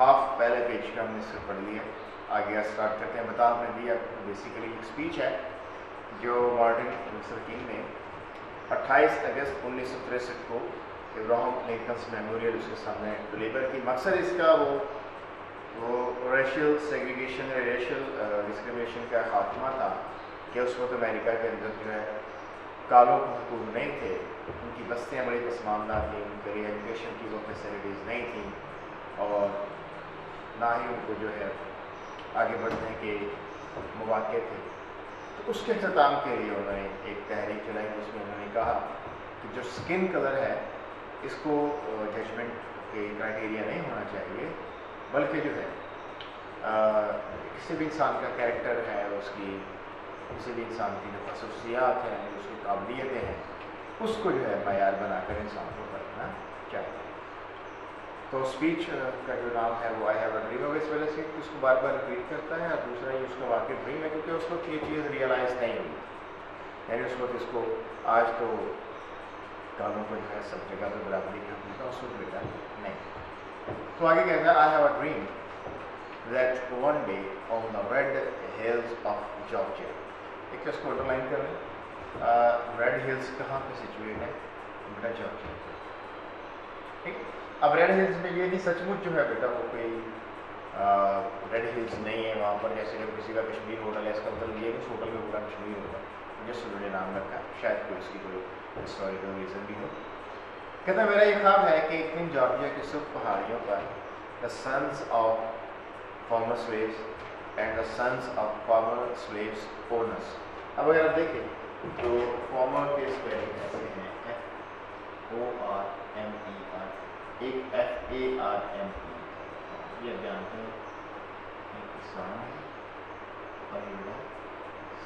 Half پہلے page کا ہم نے صرف پڑھ لیا. آگے اسٹارٹ کرتے ہیں. بتا آپ نے دیا بیسیکلی ایک اسپیچ ہے جو مارٹن لوتھر کنگ نے 28 اگست 1963 کو ابراہم لنکنس میموریل اس کے سامنے ڈلیور کی. مقصد اس کا وہ ریشل سیگریگیشن ریشل ڈسکریمنیشن کا خاتمہ تھا کہ اس وقت امریکہ کے اندر جو ہے کالوں کو حقوق نہیں تھے, ان کی بستیاں بڑی پسماندہ تھیں, ان کے لیے ایجوکیشن کی وہ فیسلٹیز نہیں تھیں اور نہ ہی ان کو جو ہے آگے بڑھنے کے مواقع تھے. تو اس کے اختتام کے لیے انہوں نے ایک تحریک چلائی جس میں انہوں نے کہا کہ جو اسکن کلر ہے اس کو ججمنٹ کے کرائٹیریا نہیں ہونا چاہیے, بلکہ جو ہے کسی بھی انسان کا کیریکٹر ہے, اس کی کسی بھی انسان کی جو خصوصیات ہیں, اس کی قابلیتیں ہیں, اس کو جو ہے معیار بنا کر انسان کو کرنا چاہیے. تو اسپیچ کا جو نام ہے وہ آئی ہیو اے ڈریم, اس وجہ سے اس کو بار بار ریپیٹ کرتا ہے. اور دوسرا یہ اس کا واقعی ڈریم ہے کیونکہ اس وقت یہ چیز ریئلائز نہیں ہوئی, یعنی اس وقت اس کو آج تو کالوں کو جو ہے سب جگہ پہ برابری کا حقوق اس وقت بیٹا نہیں. تو آگے کہتا ہے I have a dream that one day on the red hills of Georgia. ایک اس کو انڈر لائن کر لیں. ریڈ ہلز کہاں پہ سچویٹ ہے؟ بیٹا جارجیا. ٹھیک. اب ریڈ ہلز میں یہ نہیں سچ مچ جو ہے بیٹا وہ کوئی ریڈ ہلز نہیں ہے وہاں پر, جیسے کہ کسی کا کشمیر ہوٹل ہے, اس کا مطلب یہ ہے کہ اس ہوٹل میں پورا کشمیر ہوگا, جس نے نام رکھا ہے, شاید کوئی اس کی کوئی ہسٹوریکل ریزن بھی ہو. کہتا ہے میرا یہ خواب ہے کہ ایک دن جارجیا کی سرخ پہاڑیوں پر the sons of former slaves and the sons of former slave owners. اب اگر آپ دیکھیں تو فارمر کے اسپیلنگ ایسے ہیں FORMER, ایک FARME, یہ جانتے ہیں کسان اور یہ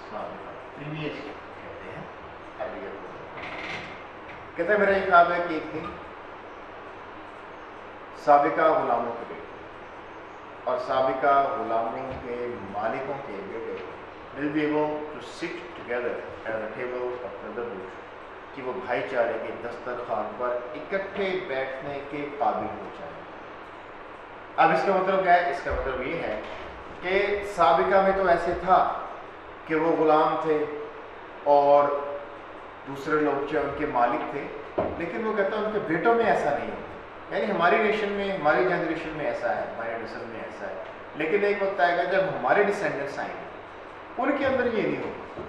سابقہ پریویس کہتے ہیں. کہتے ہیں میرا یہ خواب ہے کہ ایک دن سابقہ غلاموں کے بیٹے اور سابقہ غلاموں کے مالکوں کے بیٹے will be able to sit together at the table of brotherhood, کہ وہ بھائی چارے کے دسترخوان پر اکٹھے بیٹھنے کے قابل ہو جائیں. اب اس کا مطلب کیا ہے؟ اس کا مطلب یہ ہے کہ سابقہ میں تو ایسے تھا کہ وہ غلام تھے اور دوسرے لوگ جو ان کے مالک تھے, لیکن وہ کہتا ہے ان کے بیٹوں میں ایسا نہیں ہوتا. یعنی ہماری نیشن میں, ہماری جنریشن میں ایسا ہے, ہمارے نسل میں ایسا ہے, لیکن ایک وقت آئے گا جب ہمارے ڈسینڈنٹس آئیں گے ان کے اندر یہ نہیں ہوگا.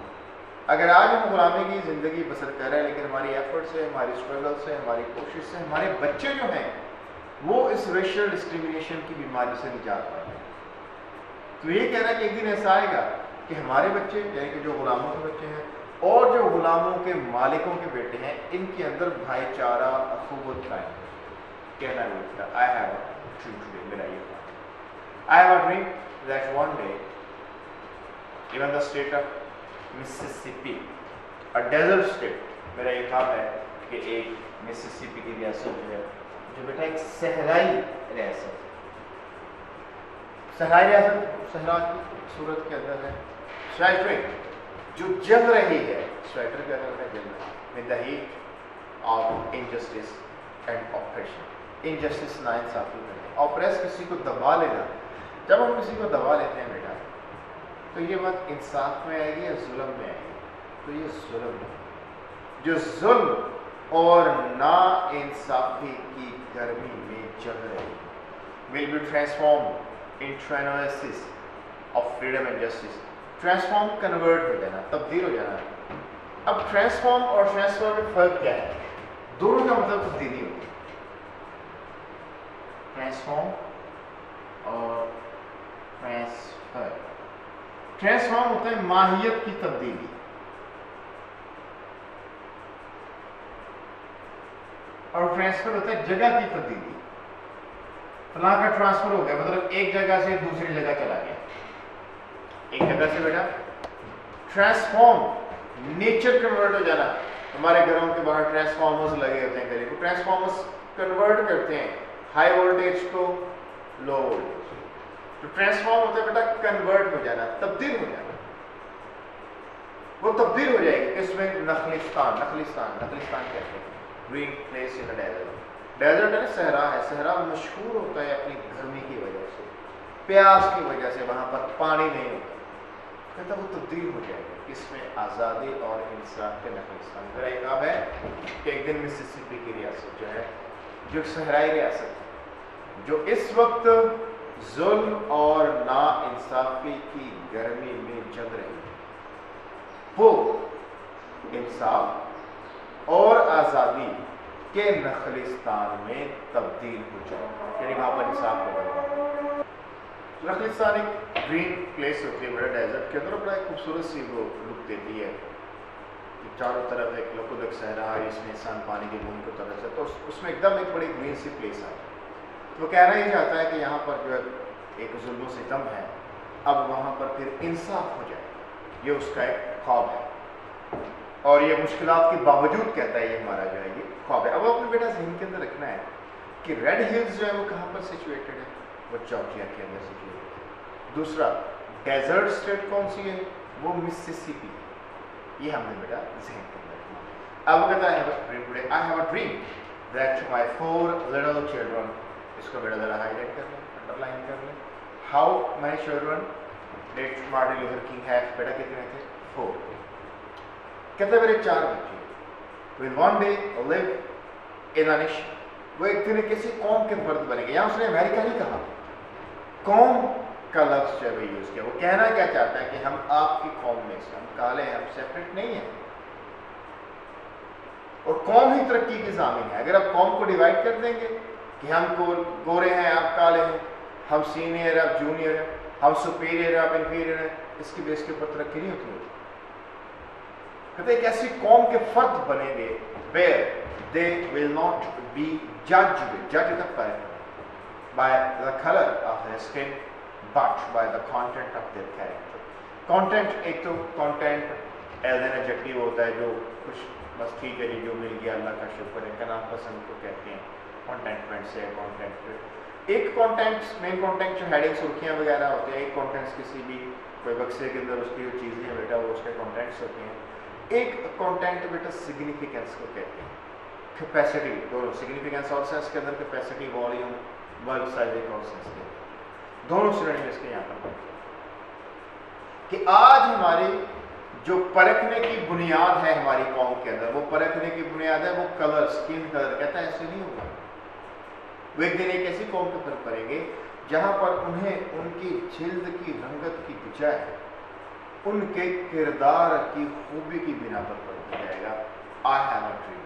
اگر آج ہم غلامی کی زندگی بسر کر رہے ہیں, لیکن ہماری ایفرٹ سے, ہماری اسٹرگل سے, ہماری کوشش سے ہمارے بچے جو ہیں وہ اس ریشل ڈسکریمنیشن کی بیماری سے نجات پائیں گے. تو یہ کہہ رہا ہے کہ ایک دن ایسا آئے گا کہ ہمارے بچے, یعنی کہ جو غلاموں کے بچے ہیں اور جو غلاموں کے مالکوں کے بیٹے ہیں, ان کے اندر بھائی چارہ اخوت قائم ہے. کہنا ہے I have a dream today, میرا یہ خواب, I have a dream that one day even the state of Mississippi, a desert state, میرا یہ خواب ہے کہ ایک مسسپی کی ریاست جو ہے, جو بیٹا ایک صحرائی ریاست, صحرائی ریاست صحرا کی صورت کے اندر ہے, سویٹرنگ جو جل رہی ہے, سویٹر کے اندر ہے جل رہی, with the heat of injustice and oppression. Injustice ناانصافی کرنا, آپریس کسی کو دبا لینا. جب ہم کسی کو دبا لیتے ہیں بیٹا تو یہ بات انصاف میں آئے گی یا ظلم میں آئے گی؟ تو یہ ظلم ہے. جو ظلم اور نا انصافی کی گرمی میں جل رہی will be transformed in trianosis of freedom and justice. Transform convert ہو جانا, تبدیل ہو جانا. اب ٹرانسفارم اور ٹرانسفر میں فرق کیا ہے؟ دونوں کا مطلب تبدیلی ہوتی ہے. ٹرانسفارم اور ٹرانسفر. ٹرانسفارم ہوتا ہے ماہیت کی تبدیلی, اور ٹرانسفر ہوتا ہے جگہ کی تبدیلی. فلاں کا ٹرانسفر ہو گیا مطلب ایک جگہ سے دوسری جگہ چلا گیا. ایک جگہ سے بیٹا ٹرانسفارم نیچر کنورٹ ہو جانا. ہمارے گھروں کے باہر ٹرانسفارمرز لگے ہوتے ہیں, گھر کو ٹرانسفارمرز کنورٹ کرتے ہیں ہائی وولٹیج کو لو وولٹیج. تو ٹرانسفارم ہوتا ہے بیٹا کنورٹ ہو جانا, تبدیل ہو جانا. وہ تبدیل ہو جائے گی. اس میں نخلستان کہتے ہیں green place in desert. Desert ہے نا, صحرا ہے. صحرا مشہور ہوتا ہے اپنی گرمی کی وجہ प्यास की वजह से वहाँ पर पानी नहीं होता, कहता वो तब्दील हो जाएगा। इसमें आज़ादी और इंसाफ के नफिस्तान का एक अब है कि एक दिन मिसिसिपी की रियासत जो है, जो सहराई रियासत है, जो इस वक्त जुल्म और नाइंसाफी की गर्मी में जल रही है, वो इंसाफ और आज़ादी के नखलिस्तान में तब्दील हो जाए, यानी वहाँ पर इंसाफ होगा। नखलिस्तान एक ग्रीन प्लेस होती है, बड़ा डेजर्ट के अंदर, बड़ा एक खूबसूरत सी वो लुक देती है कि चारों तरफ एक लकुलक सहरा है, इसमें इंसान पानी की बूंद को तरफ से, तो उसमें एकदम एक बड़ी ग्रीन सी प्लेस है। वो कहना ही चाहता है कि यहाँ पर जो है एक जुल्म सितम है, अब वहाँ पर फिर इंसाफ हो जाए, ये उसका एक ख्वाब है। और ये मुश्किलात के बावजूद कहता है ये हमारा जो है ये ख्वाब है। अब अपने बेटा ज़हन के अंदर रखना है कि रेड हिल्स जो है वो कहाँ पर सिचुएटेड है, वो जॉर्जिया के अंदर सिचुएटेड है। दूसरा, डेजर्ट स्टेट कौन सी है, वो मिसिसिपी है। ये हमने बेटा ज़हन के अंदर रखना है। अब कहता है I have a dream that my 4 little children, इसको बेटा ज़रा हाईलाइट कर लें, अंडरलाइन कर लें। How many children did Martin Luther king have, बेटा कितने थे, 4। कहते हैं मेरे 4 बच्चे will one day live in a nation, वो एक दिन किसी कौम के फर्द बनेंगे। यहाँ उसने अमेरिका नहीं कहा, कौम का लफ्ज़ जो है यूज़ किया। वो कहना क्या चाहता है कि हम आपकी कौम में से, हम काले हैं, हम सेपरेट नहीं हैं, और कौम ही तरक्की की ज़ामिन है। अगर आप कौम को डिवाइड कर देंगे कि हम गोरे हैं, आप काले हैं, हम सीनियर, आप जूनियर हैं, हम सुपीरियर, आप इंफीरियर हैं, इसकी बेस के ऊपर तरक्की नहीं होती। कहते एक ऐसी कौम के फर्द बनेंगे where they will not be judged by the color of their skin but by the content of their character. Content, एक तो content एज एन एडजेक्टिव होता है जो कुछ बस ठीक है जी, जो मिल गया अल्लाह का शुक्र है, का नाम पसंद को कहते हैं, कॉन्टेंटमेंट से कॉन्टेंट। एक कॉन्टेंट, मेन कॉन्टेंट जो हेडिंग सुर्खियाँ वगैरह होते हैं, एक कॉन्टेंट्स किसी भी कोई बक्से के अंदर उसकी जो चीज़ें हैं बेटा वो उसके कॉन्टेंट्स होते हैं। एक कंटेंट बेटा सिग्निफिकेंस को कहते हैं, कैपेसिटी, दोनों सिग्निफिकेंस और सेंस के अंदर कैपेसिटी, वॉल्यूम, वर्ब साइज एक और सेंस के दोनों श्रेणी इसके यहाँ पर कि आज हमारी जो परखने की बुनियाद है हमारी कौम के अंदर, वो परखने की बुनियाद है वो कलर, स्किन कलर। कहता है ऐसे नहीं होगा। वो एक दिन एक ऐसी कौम के तरफ करेंगे जहां पर उन्हें उनकी जिल्द की रंगत की बजाय उनके किरदार की खूबी की बिना पर परखा जाएगा। आई हैव अ ड्रीम,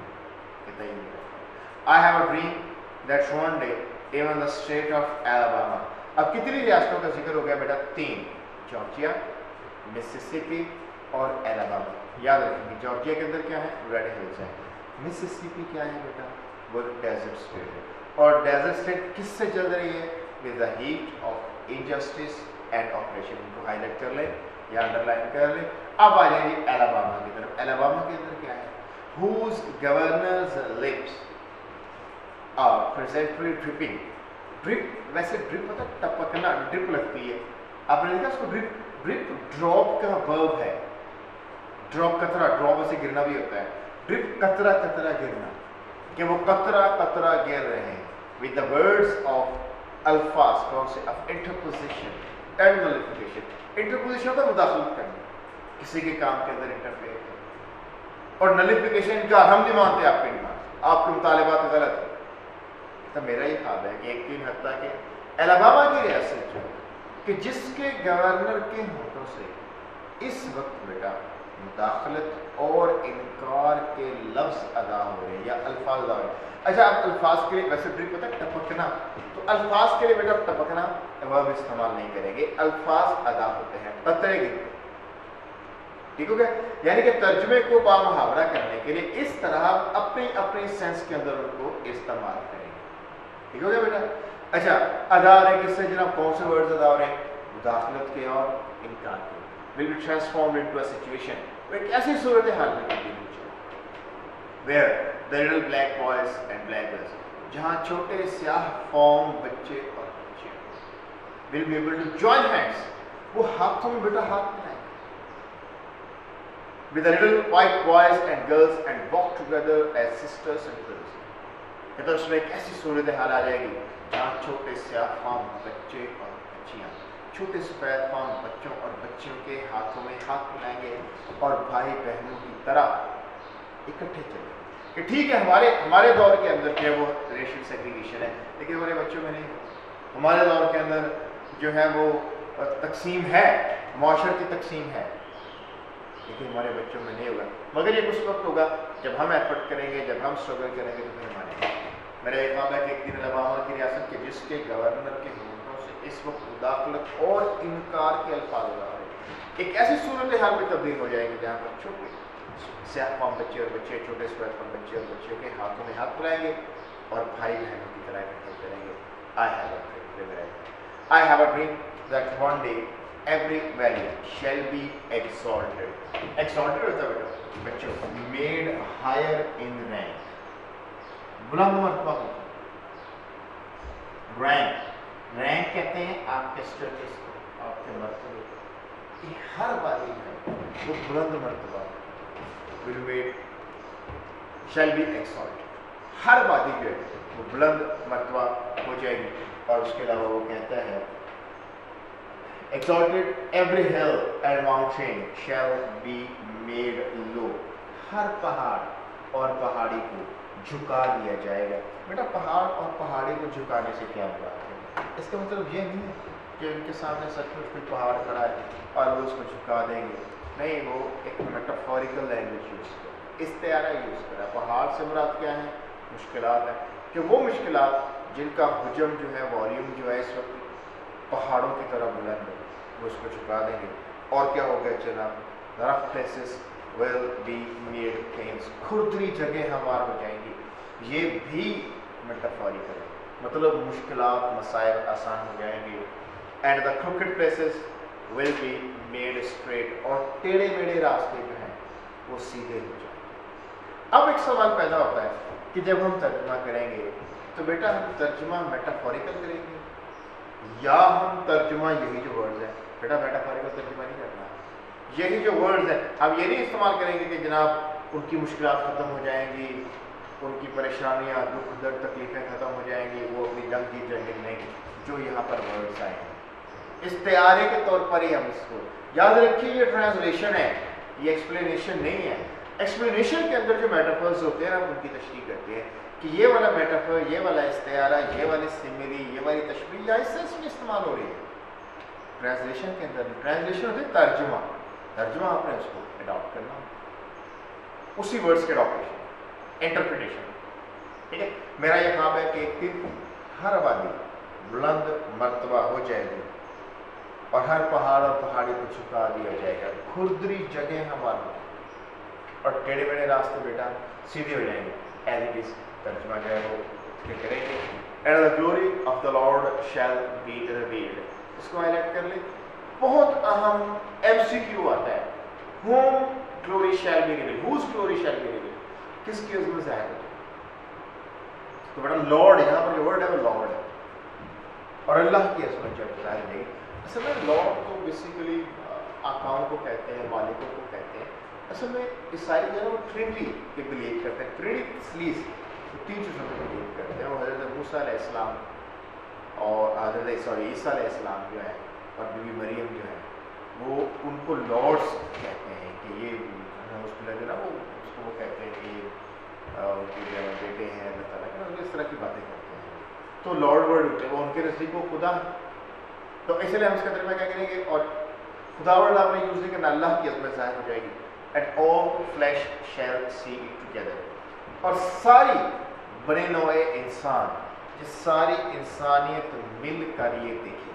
कहता है I have a dream that one day even the state of Alabama. अब कितनी रियासतों का जिक्र हो गया बेटा, 3, जॉर्जिया, मिसिसिपी और एलाबामा। याद रखेंगे जॉर्जिया के अंदर क्या है, रेड हिल्स है। मिसिसिपी क्या है बेटा, वो डेजर्ट स्टेट है। और डेजर्ट स्टेट किससे चल रही है, with the heat of injustice and operation. इनको हाईलाइट कर ले या अंडरलाइन कर ले। अब आ जाएंगे एलाबामा की तरफ। एलाबामा के अंदर क्या है, whose governor's lips are presently dripping। Drip, वैसे ड्रिप पता टपकना, ड्रिप लगती है, आपने देखा उसको ड्रिप, ड्रिप ड्रॉप का वर्ब है, ड्रॉप कतरा, ड्रॉप से गिरना भी होता है, ड्रिप कतरा कतरा गिरना, कि वो कतरा कतरा गिर रहे हैं। विद द वर्ड्स ऑफ अल्फाज, कौन से, ऑफ इंटरपोजिशन एंड नलिफिकेशन। इंटरपोजिशन का मुदाखलत करना, किसी के काम के अंदर इंटरफेयर करना, और नलिफिकेशन का हम नहीं मानते आपके डिमांड, आपके मुतालिबात गलत है। तो मेरा ये ख्याल है कि एक दिन हत्ता के एलाबामा की रियासत जो कि जिसके गवर्नर के होठों से इस वक्त बेटा मुदाखलत और इनकार के लफ्ज़ अदा हो रहे हैं या अल्फाज अदा हो रहे हैं। अच्छा, आप अल्फाज के लिए वैसे ड्रिप पता है टपकना, तो अल्फाज के लिए बेटा टपकना वर्ब इस्तेमाल नहीं करेंगे, अल्फाज अदा होते हैं कतरे गिरते। ठीक हो गया, यानी कि तर्जुमे को बामुहावरा करने के लिए इस तरह अपनी अपनी सेंस के अंदर उनको इस्तेमाल करेंगे। ठीक हो गया बेटा। अच्छा, अदा हो रहे किससे जनाब, कौन से वर्ड्स अदा हो रहे हैं, मुदाखलत के और इनकार के। Will be transformed into a situation, एक ऐसी सूरत हाल में where the little black boys and black girls, जहां छोटे स्याह कौम बच्चे और बच्चे will be able to join hands, वो हाथों में बेटा हाथ मिलाएंगे, with the little white boys and girls and walk together as sisters and brothers। कहता उसमें एक ऐसी सूरत हाल आ जाएगी जहाँ छोटे स्याह कौम बच्चे और बच्चियाँ छोटे सफ़ेद फाम बच्चों और बच्चियों के हाथों में हाथ मिलाएंगे और भाई बहनों की तरह इकट्ठे चलेंगे। कि ठीक है हमारे दौर के अंदर जो है वो रेशियल सेग्रीगेशन है, लेकिन हमारे बच्चों में नहीं। हमारे दौर के अंदर जो है वो तकसीम है, माशरती तकसीम है, लेकिन हमारे बच्चों में नहीं होगा। मगर ये उस वक्त होगा जब हम एफर्ट करेंगे, जब हम स्ट्रगल करेंगे, तो फिर हमारे मेरा एक ख्वाब है कि एक दिन अलबामा की रियासत के जिसके गवर्नर के होठों से इस वक्त मुदाखलत और इनकार के अल्फाज उड़ा रहे हैं, एक ऐसी सूरत हाल में तब्दील हो जाएगी जहाँ पर छोटे स्याह फाम बच्चे और बच्चे, छोटे सफ़ेद फाम बच्चे और बच्चियों के हाथों में हाथ मिलाएंगे और भाई बहनों की तरह इकट्ठे करेंगे। I have a dream that one day every valley shall be exalted. Exalted होता है बेटा बच्चों, made higher in rank, बुलंद मर्तबा को। रैंक कहते हैं आपके स्टेटस को, आपके मर्तबे को। ये हर वाली है वो बुलंद मर्तबा will be shall be exalted, हर वादी जो है वो बुलंद मर्तबा हो जाएगी। और उसके अलावा वो कहता है exalted every hill and mountain shall be made low, हर पहाड़ और पहाड़ी को झुका दिया जाएगा। बेटा पहाड़ और पहाड़ी को झुकाने से क्या हुआ है? इसका मतलब ये नहीं है कि उनके सामने सचमुच कोई पहाड़ खड़ा है और वो उसको झुका देंगे, नहीं, वो एक मेटाफोरिकल लैंग्वेज यूज़ कर, इस्तिआरा यूज़ करा। पहाड़ से मुराद क्या है? मुश्किलात है, कि वो मुश्किलात जिनका हुजम जो है, वॉल्यूम जो है इस वक्त पहाड़ों की तरह बुलंद है, वो उसको झुका देंगे। और क्या हो गया जनाब? Rough places will be made plains, खुरदरी जगह हमार हो जाएंगी। ये भी मेटाफोरिकल है, मतलब मुश्किलात मसाइल आसान हो जाएंगे। And the crooked places will be made straight, और टेढ़े मेढ़े रास्ते जो हैं वो सीधे हो जाएंगे। अब एक सवाल पैदा होता है कि जब हम तर्जुमा करेंगे तो बेटा हम तर्जुमा मेटाफोरिकल करेंगे या हम तर्जुमा यही जो वर्ड्स हैं, बेटा मेटाफोरिकल तर्जुमा नहीं करना, यही जो वर्ड्स हैं हम ये नहीं इस्तेमाल करेंगे कि जनाब उनकी मुश्किलात ख़त्म हो जाएंगी, उनकी परेशानियाँ, दुख दर्द, तकलीफ़ें ख़त्म हो जाएंगी, वो अपनी जंग जीत जाएंगे। नहीं, जो यहाँ पर वर्ड्स आए हैं इस्तिआरे के तौर पर ही हम इसको याद रखिए। ये ट्रांसलेशन है, ये एक्सप्लेनेशन नहीं है। एक्सप्लेनेशन के अंदर जो मेटाफर्स होते हैं हम उनकी तशरीह करते हैं कि ये वाला मेटाफर, ये वाला इस्तिआरा, ये वाली सिमिली, ये वाली तशबीह या इस सेंस में इस्तेमाल हो रही है। ट्रांसलेशन के अंदर ट्रांसलेशन होती है तर्जुमा, तर्जुमा आपने उसको अडॉप्ट करना, उसी वर्ड्स के अडॉप्टेशन, इंटरप्रिटेशन। ठीक है, मेरा ये ख्वाब है कि एक दिन हर आबादी बुलंद मर्तबा हो जाएगी और हर पहाड़ और पहाड़ी को झुका दिया जाएगा, खुरदरी जगह हमारी और टेढ़े मेढ़े रास्ते बेटा सीधे हो जाएंगे। एज इट इज तर्जुमा जो है वो करेंगे। And the glory of the Lord shall be revealed, इसको हाईलाइट कर ले, बहुत अहम MCQ आता है। whom glory shall be revealed, whose glory shall be revealed, किसकी अज़मत ज़ाहिर हो? तो बेटा लॉर्ड, यहाँ पर जो वर्ड है वो लॉर्ड है और अल्लाह की अज़मत जब ज़ाहिर नहीं। असल में लॉर्ड तो बेसिकली आकाओं को कहते हैं, मालिकों को कहते हैं। असल में ईसाई जो है वो ट्रिनिटी के बिलीव करते हैं, ट्रिनिटी तीन चीज़ों को बिलीव करते हैं। वो हज़रत मूसा अलैहिस्सलाम और ईसा अलैहिस्सलाम जो है और बीवी मरियम जो है वो उनको लॉर्ड्स कहते हैं कि ये उसको ना वो उसको वो कहते हैं कि उनके जो बेटे हैं अल्लाह ताला के, इस तरह की बातें करते हैं। तो लॉर्ड वर्ड होते हैं वो उनके नज़दीक वो खुदा है। तो इसलिए हम इसका तर्जुमा क्या करेंगे? और खुदा वर्ड आपने यूज़ नहीं करना, अल्लाह की अज़मत ज़ाहिर हो जाएगी। And all flesh shall see it together, और सारी बने नौए इंसान, ये सारी इंसानियत मिल कर ये देखी।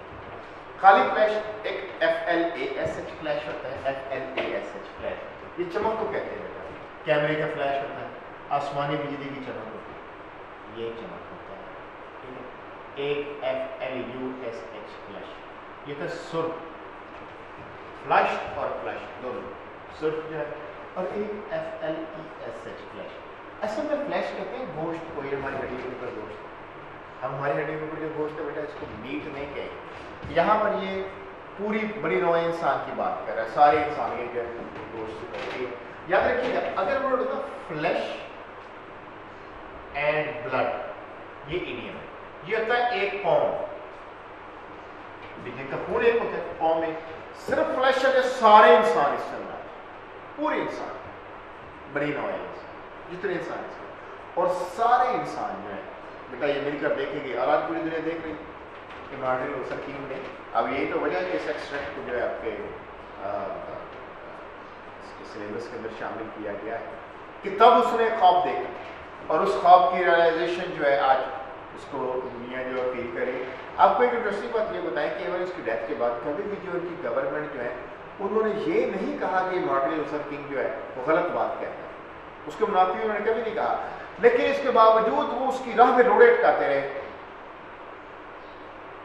खाली फ्लैश एक FLASH फ्लैश होता है, FLASH फ्लैश, ये चमक को कहते हैं बेटा। कैमरे का फ्लैश होता है, आसमानी बिजली की चमक होती है, ये चमक होता है। ठीक है, एक FLUSH फ्लैश, ये था सुर्ख, फ्लैश और फ्लैश दोनों, सुर्ख जो है, और एक FLESH फ्लैश। असल में फ्लैश कहते हैं गोश्त को, ये हमारी हड्डी के ऊपर गोश्त, हम हमारी हड्डी के ऊपर जो गोश्त है बेटा इसको मीट नहीं कहेंगे। यहाँ पर ये पूरी बड़ी नौ इंसान की बात कर रहा है, सारे इंसानियत जो है गोश्त करती है। याद रखिएगा अगर वर्ड होता फ्लैश एंड ब्लड, ये इडियम है, ये होता है एक पाउंड, लेकिन का खून एक होता है, कौम में सिर्फ फ्लैश है, सारे इंसान इससे अंदर, पूरे इंसान बनी नौ जितने इंसान इसमें, और सारे इंसान जो है बेटा ये मिलकर देखेंगे। और आज पूरी दुनिया देख रही कि मार्टिन लूथर किंग ने, अब यही तो वजह है कि इस एक्सट्रैक्ट को जो है आपके सिलेबस के अंदर शामिल किया गया है कि तब उसने ख्वाब देखा और उस ख्वाब की रियलाइजेशन जो है आज उसको दुनिया जो फील करे। आपको एक इंटरेस्टिंग बात ये बताएं कि इवन इसकी डेथ के बाद कभी भी जो उनकी गवर्नमेंट जो है उन्होंने ये नहीं कहा कि मार्टिन लूथर किंग जो है वो गलत बात कहता है, उसके मुनाफी उन्होंने कभी नहीं कहा, लेकिन इसके बावजूद वो उसकी राह में रोड़े अटकाते रहे।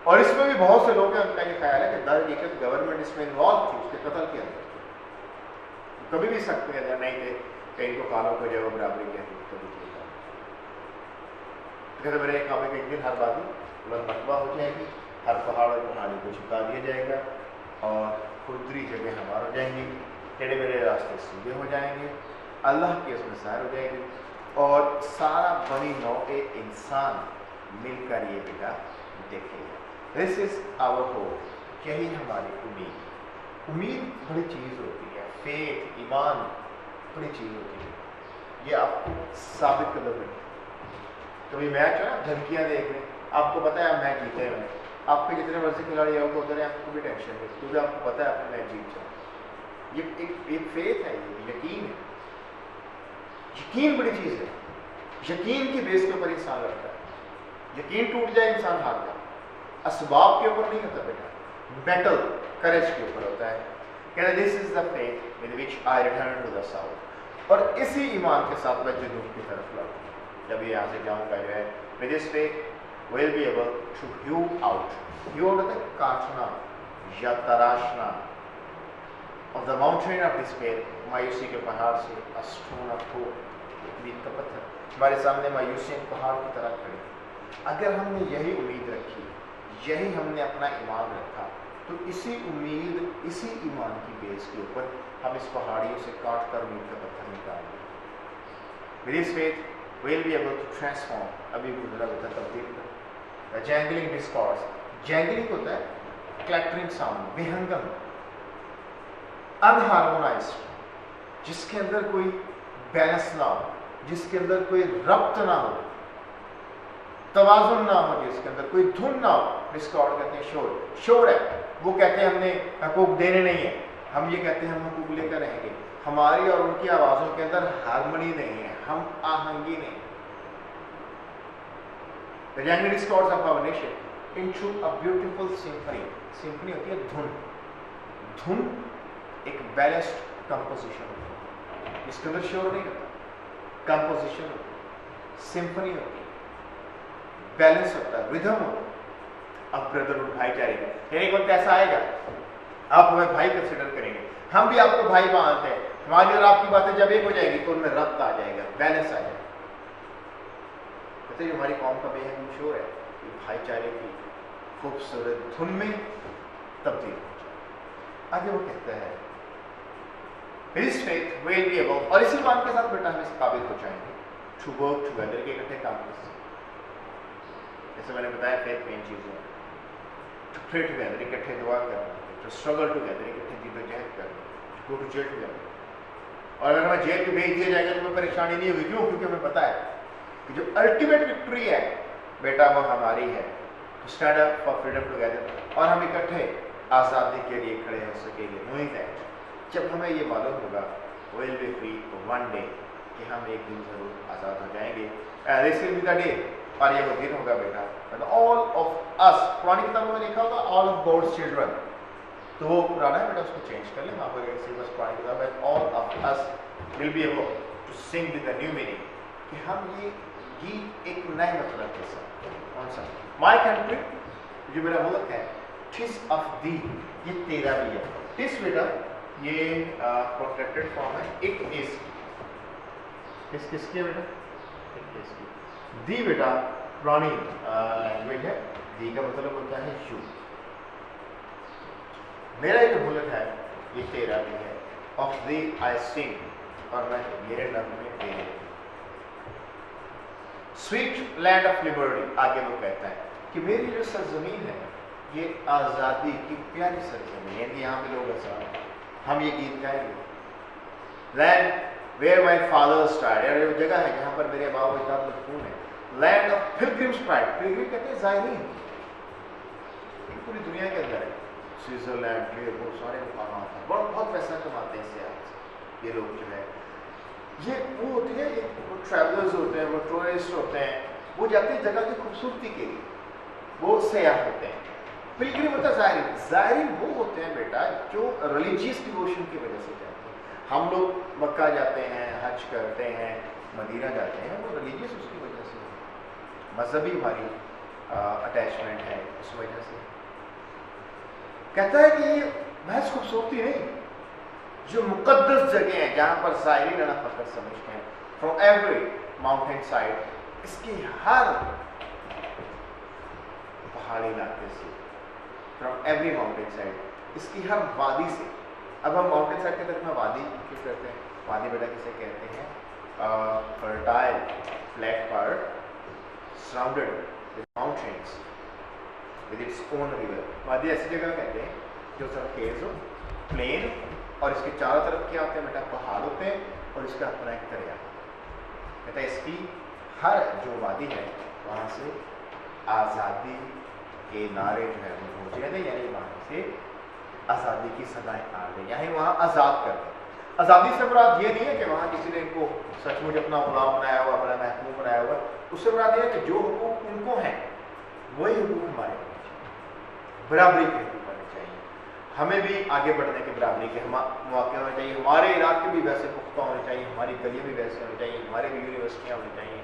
और इसमें भी बहुत से लोग हैं, उनका ये ख्याल है कि दर हकीकत गवर्नमेंट इसमें इन्वॉल्व थी उसके कत्ल के अंदर, कभी भी सख्त के अंदर नहीं थे कि इनको कालों को जो है बराबरी कहते कभी कहते मेरे एक काम एक दिन हर बात मरतबा हो जाएगी, हर पहाड़ और पहाड़ी को झुका दिया जाएगा और खुदरी जगह हमार हो जाएंगी, टेढ़े मेरे रास्ते सीधे हो जाएंगे, अल्लाह की उसमें सैर हो जाएगी और सारा बनी नौ इंसान मिलकर ये बेटा देखेगा। दिस इज आवर होप, यही हमारी उम्मीद। उम्मीद बड़ी चीज़ होती है, फेथ ईमान बड़ी चीज़ होती है, ये आपको साबित कदम है। कभी मैच है धमकियाँ देख रहे, आपको पता है आप मैच जीते हैं, आपके जितने मर्जी खिलाड़ी आउट होते रहे आपको भी टेंशन है क्योंकि आपको पता है आपने मैच जीत जाए। ये एक फेथ है, ये यकीन है। यकीन बड़ी चीज़ है, यकीन की बेस के ऊपर इंसान लड़ता है, यकीन टूट जाए इंसान हार जाए। असबाब के ऊपर नहीं होता बेटा, बैटल करेज के ऊपर होता है। कहते this is the faith with which I return to the south, और इसी ईमान के साथ मैं जनूब की तरफ लौटूँ। जब यहाँ से जाऊँगा जो है with this faith will be able to hew out, hew out होता है काटना या तराशना, of the mountain of despair, मायूसी के पहाड़ से a stone of hope, उम्मीद का पत्थर हमारे सामने मायूसी पहाड़ की तरह खड़े। अगर हमने यही उम्मीद रखी, यही हमने अपना ईमान रखा, तो इसी उम्मीद इसी ईमान की बेस के ऊपर हम इस पहाड़ियों से काट कर उम्मीद का पत्थर निकालेंगे। With this faith we'll be able to transform, अभी गुजरा होता है तब्दील कर जैंगलिंग डिस्कॉर्स, जैंगलिंग होता है क्लैटरिंग साउंड, विहंगम, अनहार्मोनाइज्ड, जिसके अंदर कोई बैलेंस ना हो, जिसके अंदर कोई रब्त ना हो, तवाजुन ना हो, जिसके अंदर कोई धुन ना हो। डिस्कॉर्ड कहते हैं शोर, शोर है, वो कहते हैं हमने हकूक देने नहीं है, हम ये कहते हैं हम हकूक लेकर रहेंगे। हमारी और उनकी आवाज़ों के अंदर हारमोनी नहीं है, हम आहंगी नहीं। The jangling discords of our nation into a beautiful symphony. Symphony होती है धुन, धुन एक बैलेंस्ड कंपोजिशन होती है, इसके अंदर शोर नहीं होता, कंपोजिशन होती है, सिम्फनी होती है, बैलेंस होता है, रिदम होता है। अब ब्रदरहुड भाईचारे का एक वक्त ऐसा आएगा आप हमें भाई कंसिडर करेंगे, हम भी आपको भाई मानते हैं, हमारी और आपकी बातें जब एक हो जाएगी तो उनमें रब्त आ जाएगा, बैलेंस आ जाएगा। कहते हैं हमारी कौम का बेहद मशहूर है कि भाईचारे की खूबसूरत धुन में तब्दील हो जाए। आगे वो कहता है His faith will be above, और इसी बात के साथ बेटा हम इस काबिल हो जाएंगे टू वर्क टुगेदर, के इकट्ठे काम कर सकते। जैसे मैंने बताया फेथ मेन चीज़ है, टू प्रे टुगेदर, इकट्ठे दुआ करना, टू स्ट्रगल टुगेदर, इकट्ठे जद्दोजहद करना, to go to jail together. और अगर हमें जेल में भेज दिया जाएगा तो हमें परेशानी नहीं होगी, क्यों? क्योंकि हमें पता है कि जो अल्टीमेट विक्ट्री है बेटा वो हमारी है, to stand up for freedom together, और हम इकट्ठे आज़ादी के लिए खड़े हो सकेंगे। नोइंग दैट, जब हमें ये मालूम होगा will be free one day, कि हम एक दिन जरूर आज़ाद हो जाएंगे। This will be the day, और ये वो दिन होगा बेटा ऑल ऑफ अस, पुरानी किताबों में लिखा होगा ऑल ऑफ गॉड्स चिल्ड्रन, तो वो पुराना है बेटा, उसको चेंज कर ले, वहाँ पर बस पुरानी किताब है, all of us will be able to sing with the new meaning, कि हम ये गीत एक नए मतलब के साथ। कौन सा? माई कंट्री, जो मेरा मुल्क है, टिस ऑफ दी, ये तेरा भी है। टिस बेटा ये प्रोटेक्टेड फॉर्म है, इट इज, किसकी है बेटा? इसकी। दी बेटा पुरानी लैंग्वेज है, दी का मतलब होता है यू। मेरा जो मुल्क है ये तेरा भी है, ऑफ दी आई सिंग, और मैं मेरे नब्ज़ में तेरे। स्वीट लैंड ऑफ लिबर्टी, आगे वो कहता है कि मेरी जो सरजमीन है یہ آزادی کی پیاری سرزمین ہے، یہاں پہ لوگ آزاد ہیں. ہم یہ گیت گائیں گے. Land where my fathers died, یہ وہ جگہ ہے جہاں پر میرے باپ و اجداد مدفون ہیں. لینڈ آف پلگرمز پرائڈ، پلگرم کہتے ہیں زائرین، پوری دنیا کے اندر ہے. سوئٹزرلینڈ کے بہت سارے مقامات ہیں، بہت پیسہ کماتے ہیں سیاحت یہ لوگ جو ہے. یہ وہ ہوتے ہیں، وہ ٹریولرز ہوتے ہیں، وہ ٹورسٹ ہوتے ہیں، وہ جاتے ہیں جگہ کی خوبصورتی کے لیے، وہ سیاح ہوتے ہیں. پلگرم ہوتا ہے زائرین. زائرین وہ ہوتے ہیں بیٹا جو ریلیجیس ڈیووشن کی وجہ سے جاتے ہیں. ہم لوگ مکہ جاتے ہیں، حج کرتے ہیں، مدینہ جاتے ہیں، وہ ریلیجیس اس کی وجہ سے، مذہبی ہماری اٹیچمنٹ ہے اس وجہ سے. کہتا ہے کہ یہ محض خوبصورتی نہیں، جو مقدس جگہ ہیں جہاں پر زائرین انا فخر سمجھتے ہیں. فرام ایوری ماؤنٹین سائڈ، اس کی ہر پہاڑی علاقے سے، فرام ایوری ماؤنٹین سائڈ، اس کی ہر وادی سے. اب ہم ماؤنٹین سائڈ کے ترجمہ وادی کیوں کرتے ہیں؟ وادی بیٹا کسے کہتے ہیں؟ Fertile flat part surrounded with mountains with its own river. وادی ایسی جگہ کہتے ہیں جو سرخیز ہو، پلین، اور اس کے چاروں طرف کیا ہوتے ہیں بیٹا؟ پہاڑ ہوتے ہیں، اور اس کا اپنا ایک دریا. کہتا ہے اس کی ہر جو وادی ہے وہاں سے آزادی کے نعرے جو ہے وہ گونجے تھے، یعنی وہاں سے آزادی کی صدائیں آ گئی، یعنی وہاں آزاد کر دیں. آزادی سے مراد یہ نہیں ہے کہ وہاں کسی نے ان کو سچ مچ اپنا غلام بنایا ہوا، اپنا محکوم بنایا ہوا. اس سے مراد یہ ہے کہ جو حقوق ان کو ہیں وہی حقوق ہمارے ہونے چاہیے، برابری کے حقوق ہونے چاہیے. ہمیں بھی آگے بڑھنے کے برابری کے مواقع ہونے چاہیے. ہمارے علاقے بھی ویسے پختہ ہونے چاہیے، ہماری گلیاں بھی ویسے ہونی چاہیے، ہمارے بھی یونیورسٹیاں ہونی چاہیے،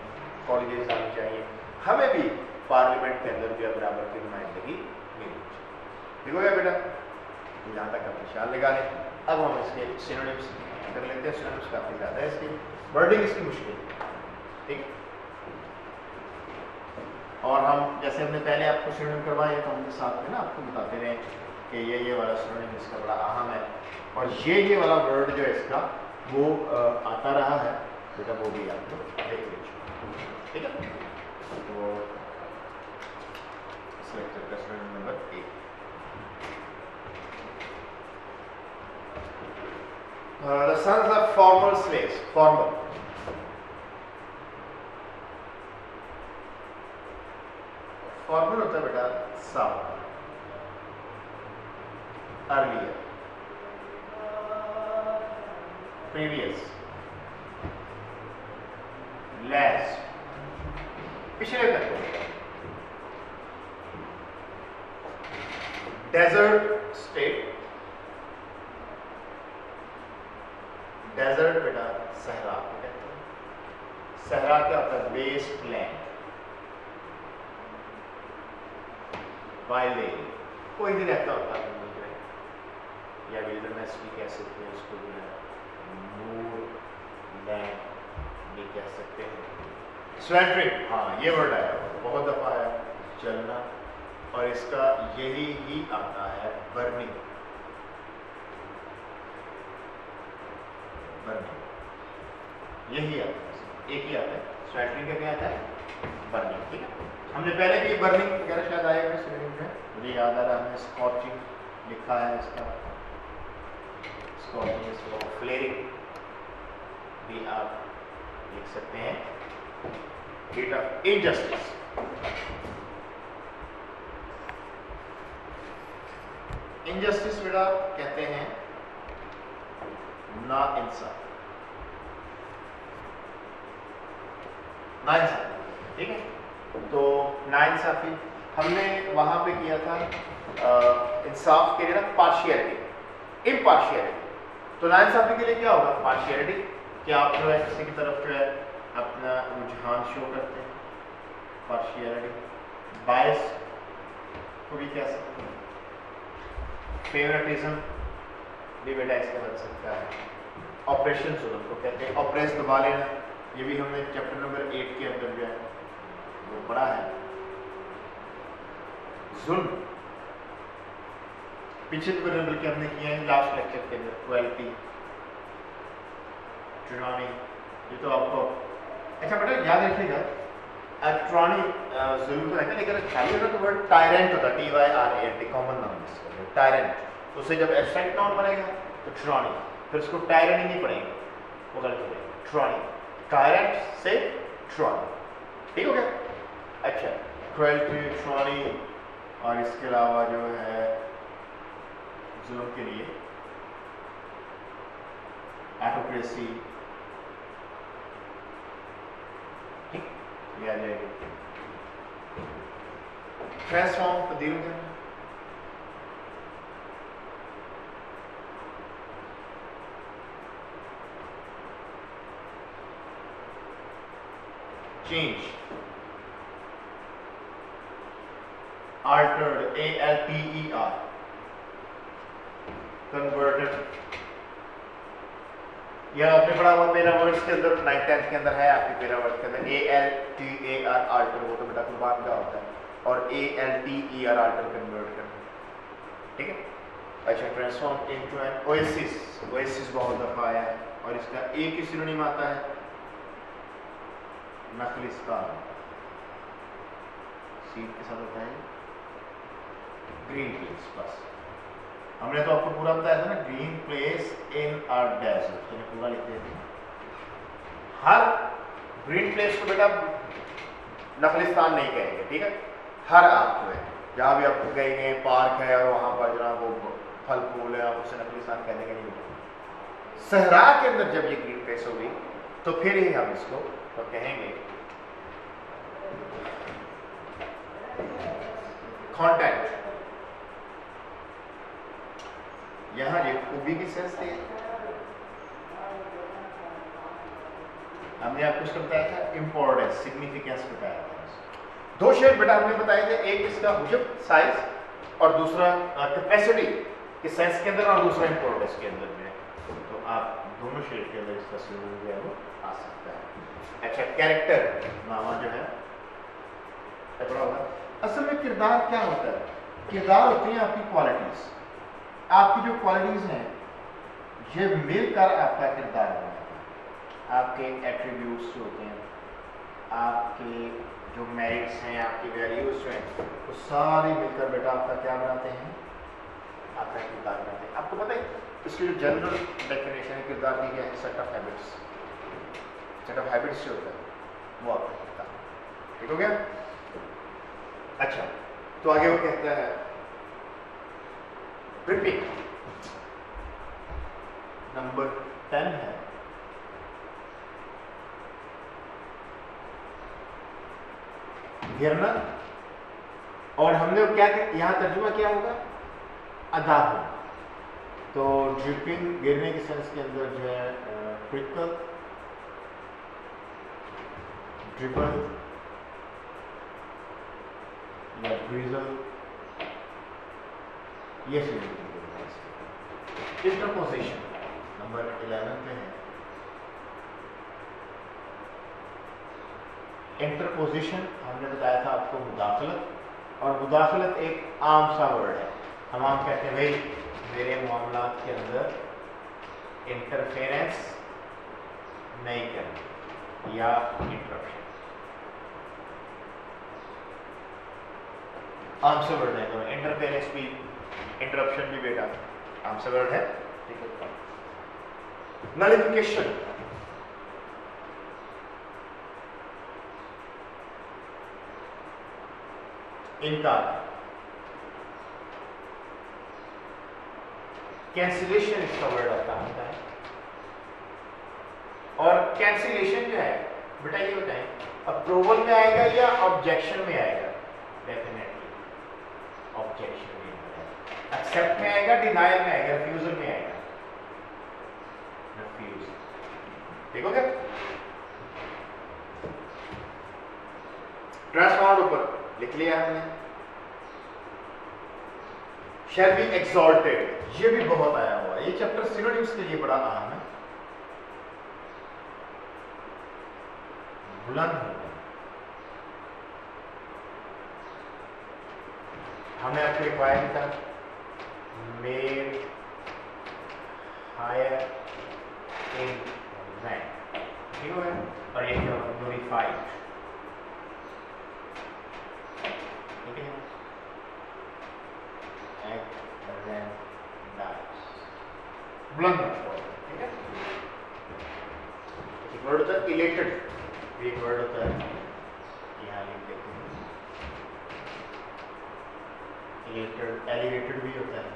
کالجز آنی چاہیے. ہمیں بھی پارلیمنٹ کے اندر جو ہے برابر کی نمائندگی ملنی چاہیے. ٹھیک ہو گیا بیٹا؟ جہاں تک اپنے خیال لگا لیں. اب ہم اس کے سینونیمس کر لیتے ہیں. سینونیمس کافی زیادہ ہے، اس کی ورڈنگ اس کی مشکل ہے. ٹھیک، اور ہم جیسے ہم نے پہلے آپ کو سینونیم کروایا تو ہم نے ساتھ میں نا آپ کو بتاتے رہے کہ یہ والا سینونیم اس کا بڑا اہم ہے، اور یہ والا ورڈ جو ہے اس کا وہ آتا رہا ہے بیٹا، وہ بھی آپ کو دیکھ لیجیے. ٹھیک ہے، تو اس لیکچر کا synonym number 1. The sons of former slaves. Former. Former ہوتا ہے بیٹا سابقہ، earlier, previous, last, پچھلے تک. Desert state. ڈیزرٹ بیٹا صحرا کہتے ہیں. صحرا کیا ہوتا ہے؟ ویسٹ لینڈ، وائلڈ ایریا، کوئی بھی رہتا ہوتا ہے یا ویلڈرنیس بھی کہہ سکتے ہیں اس کو، جو ہے مور لینڈ بھی کہہ سکتے ہیں. سویلٹرنگ، ہاں یہ ورڈ آیا بہت دفعہ آیا، چلنا، اور اس کا یہی ہی آتا ہے برننگ. یہی آتا ہے، ایک ہی آتا ہے. سویلٹرنگ کا کیا آتا ہے؟ برننگ. ٹھیک ہے، ہم نے پہلے بھی برننگ وغیرہ شاید آئے ہوئے سینونیم میں، مجھے یاد آ رہا ہے ہم نے اسکارچنگ لکھا ہے اس کا. اسکارچنگ، اس کو فلیئرنگ بھی آپ لکھ سکتے ہیں. Heat of injustice. انجسٹس بیٹا کہتے ہیں نا انصاف، نا انصافی. ٹھیک ہے، تو نا انصافی ہم نے وہاں پہ کیا تھا انصاف کے لیے نا پارشیلٹی، امپارشیلٹی. تو نا انصافی کے لیے کیا ہوگا؟ پارشیلٹی، کہ آپ جو ہے کسی کی طرف جو ہے اپنا رجحان شو کرتے ہیں، پارشیلٹی. بائس کو بھی کہہ سکتے ہیں. فیورٹزم بھی بیٹا اس کا بن سکتا ہے. آپریشن ظلم کو کہتے ہیں، آپریس دبا لینا. یہ بھی ہم نے چیپٹر نمبر 8 کے اندر جو ہے وہ پڑھا ہے. ظلم پیچھے بلکہ ہم نے کیا ہے لاسٹ لیکچر کے اندر. کوالٹی، ٹرانی، یہ تو آپ کو اچھا بیٹا یاد رکھیے گا ट्रॉनी जरूर तो है, लेकिन खाली होता तो वर्ड टायरेंट होता, TYRANT, कॉमन नाउन इसका टायरेंट। उससे जब एब्स्ट्रैक्ट नाउन बनेगा तो ट्रॉनी, फिर उसको टायरेंट ही नहीं पढ़ेंगे, वो गलत हो जाएगा। ट्रॉनी, टायरेंट से ट्रॉनी, ठीक हो गया। अच्छा, क्रुएल्टी, ट्रॉनी, और इसके अलावा जो है जुल्म के लिए ऑटोक्रेसी, ठीक, ये आ जाएगी। ट्रांसफॉर्म, तब्दील करना, change, altered, ALTER, converted, यह आपने पढ़ा हुआ पेरा वर्ड्स के अंदर 9th 10th के अंदर है, आपके पेरा वर्ड के अंदर ALTER alter, वो तो बेटा कुर्बान का होता है, और ALTER alter कन्वर्ट करना, ठीक है। अच्छा, transform into an oasis, oasis बहुत दफा आया है, और इसका एक ही सिनोनिम आता है नखलिस्तान, सीट के साथ होता है ग्रीन प्लेस। बस हमने तो आपको पूरा बताया था ना, green place in a desert, तो पूरा लिख देते हैं। हर ग्रीन प्लेस को बेटा नखलिस्तान नहीं कहेंगे, ठीक है। हर आपको है, जहाँ भी आपको कहेंगे पार्क है और वहाँ पर जो है वो फल फूल है, आप उसे नखलिस्तान कहने के नहीं। सहरा के अंदर जब ये ग्रीन प्लेस होगी तो फिर ही हम इसको तो कहेंगे कंटेंट। यहां ये खूबी की सेंस थी, हमने आपको इसका बताया था इंपॉर्टेंस, सिग्निफिकेंस बताया था। दो शेड बेटा हमने बताए थे, एक इसका हुजब साइज और दूसरा कैपेसिटी के सेंस के अंदर, और दूसरा इंपॉर्टेंस के अंदर में। तो आप दोनों शेड के अंदर इसका सिंबल जो है वो आ सकता है। अच्छा, कैरेक्टर नामा जो है पढ़ा होगा। असल में किरदार क्या होता है? किरदार होती हैं आपकी क्वालिटीज, आपकी जो क्वालिटीज हैं ये मिलकर आपका किरदार बनाता है। आपके एट्रीब्यूट्स जो होते हैं, आपके जो मेरिट्स हैं, आपकी वैल्यूज जो हैं, वो सारी मिलकर बेटा आपका क्या बनाते हैं? आपका किरदार बनाते हैं। आपको पता है इसकी जो जनरल डेफिनेशन है किरदार की क्या है? Set of habits. Set of habits जो होता है वो आपका किरदार, ठीक हो गया। अच्छा, तो आगे वो कहता है रिपीट, नंबर 10 है गिरना, और हमने क्या यहां तर्जुमा किया होगा? अदा हो। तो ड्रिपिंग गिरने के सेंस के अंदर जो है ट्रिकल, ड्रिपल या ड्रिजल, ये इंटरपोजिशन नंबर 11 पे है। इंटरपोजिशन हमने बताया था आपको मुदाखलत, और मुदाखलत एक आम सा वर्ड है। हम आम कहते हैं भाई मेरे मामलात के अंदर इंटरफेरेंस नहीं करना या इंटरप्शन, आम से वर्ड है। तो इंटरफेरेंस भी, इंटरप्शन भी बेटा आम से वर्ड है, ठीक है। नलिफिकेशन, इनकार, कैंसिलेशन इसका वर्ड आता है। और कैंसिलेशन जो है बेटा ये बताएं अप्रूवल में आएगा या ऑब्जेक्शन में आएगा? डेफिनेटली ऑब्जेक्शन में आएगा। एक्सेप्ट में आएगा, डिनायल में आएगा, रिफ्यूजल में आएगा? रिफ्यूज, ठीक हो गया। ट्रांसफॉर्म्ड ऊपर लिख लिया हमने। शैल बी एक्सॉल्टेड, ये भी बहुत आया हुआ है, ये चैप्टर सिनोनिम्स के लिए बड़ा अहम है। बुलंद होना, हमने आपको एक वाया भी था, मेड हायर इन रैंक, ठीक हो गया। और ये ग्लोरीफाइड, बुलंद मर्तबा, ठीक है। एक वर्ड होता है इलेटेड, एक वर्ड होता है यहाँ लिख देते हैं इलेटेड, एलिवेटेड भी होता है।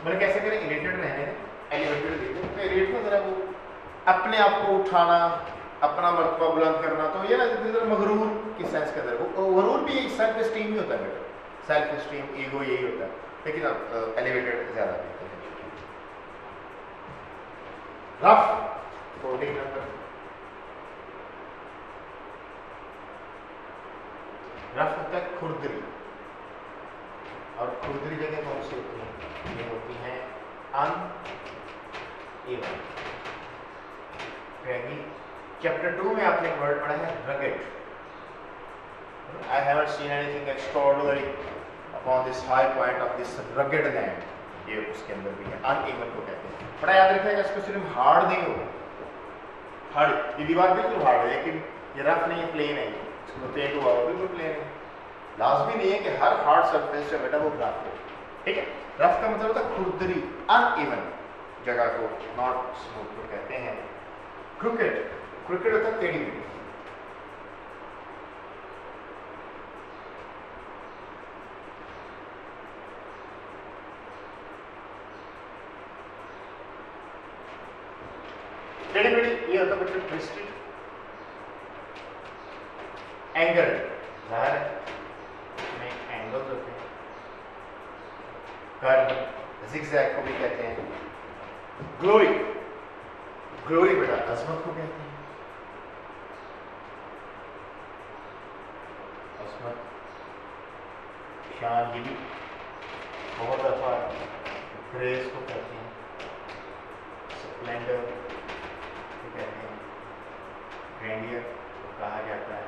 मतलब कैसे करें, इलेटेड रहने दें, एलिवेटेड देते हैं। तो एलिवेट में जरा वो अपने आप को उठाना, अपना मर्तबा बुलंद करना, तो ये ना मगरूर की सेंस के अंदर, वो गरूर भी सेल्फ एस्टीम ही होता है बेटा, सेल्फ एस्टीम, ईगो यही होता है, लेकिन आप एलिवेटेड ज्यादा देते हैं। रफ 14 नंबर, रफ होता है खुरदरी, और खुरदरी जगह कौन सी होती है, ये होती है अनइवन। चैप्टर 2 में आपने एक वर्ड पढ़ा है rugged. I haven't seen anything extraordinary upon this high point of this rugged land. ये उसके अंदर भी है, uneven को कहते हैं। बड़ा याद रखिएगा, इसको सिर्फ हार्ड नहीं होगा, हार्ड ये दीवार बिल्कुल हार्ड है, लेकिन ये रफ नहीं है, प्लेन है, इसको पेंट हुआ हो बिल्कुल प्लेन है। लाजमी नहीं है कि हर हार्ड सरफेस जो बेटा वो रफ हो, ठीक है। रफ का मतलब होता है खुरदरी, अनइवन जगह को, नॉट स्मूथ को कहते हैं। क्रिकेट, क्रिकेट होता है टेढ़ी मेढ़ी, टेढ़ी मेढ़ी ये होता है बच्चों ट्विस्टेड। एंगल, ज़ाहिर है में एंगल्स होते हैं। कर्व, जिगजैग को भी कहते हैं। ग्लोरी, ग्लोरी बेटा अजमत को कहते हैं, अजमत, शान, ये भी बहुत दफा ग्रेस को कहते हैं, स्प्लेंडर को कहते हैं, ग्रैंडियर को कहा जाता है।